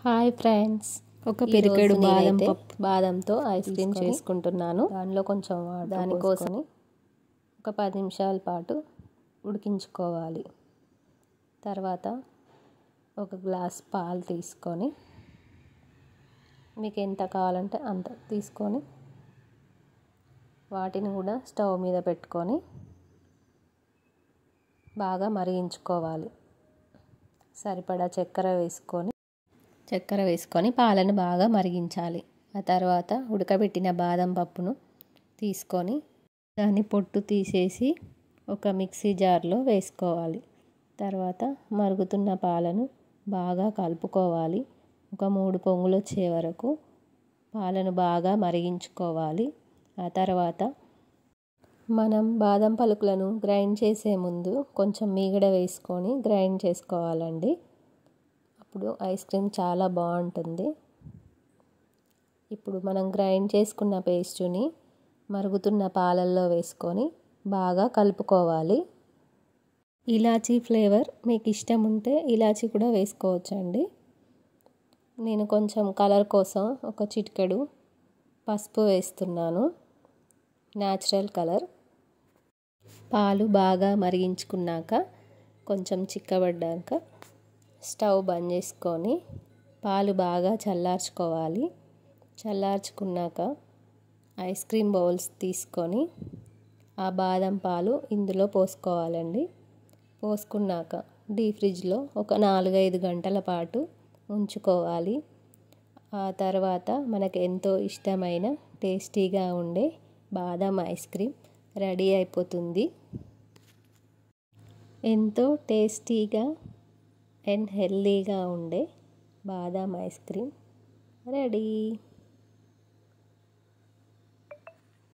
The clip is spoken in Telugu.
హాయ్ ఫ్రెండ్స్, ఒక పిరికెడు బాదంతో ఐస్ క్రీమ్ చేసుకుంటున్నాను. దానిలో కొంచెం దానికోసం ఒక 10 నిమిషాల పాటు ఉడికించుకోవాలి. తర్వాత ఒక గ్లాస్ పాలు తీసుకొని, మీకు ఎంత కావాలంటే అంత తీసుకొని వాటిని కూడా స్టవ్ మీద పెట్టుకొని బాగా మరిగించుకోవాలి. సరిపడా చక్కెర వేసుకొని పాలను బాగా మరిగించాలి. ఆ తర్వాత ఉడకబెట్టిన బాదం పప్పును తీసుకొని దాన్ని పొట్టు తీసేసి ఒక మిక్సీ జార్లో వేసుకోవాలి. తర్వాత మరుగుతున్న పాలను బాగా కలుపుకోవాలి. ఒక 3 పొంగులు వచ్చే వరకు పాలను బాగా మరిగించుకోవాలి. ఆ తర్వాత మనం బాదం పలుకులను గ్రైండ్ చేసే ముందు కొంచెం మీగడ వేసుకొని గ్రైండ్ చేసుకోవాలండి. అప్పుడు ఐస్ క్రీమ్ చాలా బాగుంటుంది. ఇప్పుడు మనం గ్రైండ్ చేసుకున్న పేస్టుని మరుగుతున్న పాలల్లో వేసుకొని బాగా కలుపుకోవాలి. ఇలాచీ ఫ్లేవర్ మీకు ఇష్టం ఉంటే ఇలాచీ కూడా వేసుకోవచ్చండి. నేను కొంచెం కలర్ కోసం ఒక చిటికెడు పసుపు వేస్తున్నాను, న్యాచురల్ కలర్. పాలు బాగా మరిగించుకున్నాక కొంచెం చిక్కబడ్డాక స్టవ్ బంద్ చేసుకొని పాలు బాగా చల్లార్చుకోవాలి. చల్లార్చుకున్నాక ఐస్ క్రీమ్ బౌల్స్ తీసుకొని ఆ బాదం పాలు ఇందులో పోసుకోవాలండి. పోసుకున్నాక డీప్ ఫ్రిడ్జ్లో ఒక 4-5 గంటల పాటు ఉంచుకోవాలి. ఆ తర్వాత మనకు ఎంతో ఇష్టమైన టేస్టీగా ఉండే బాదం ఐస్ క్రీమ్ రెడీ అయిపోతుంది. ఎంతో టేస్టీగా అండ్ హెల్తీగా ఉండే బాదం ఐస్ క్రీమ్ రెడీ.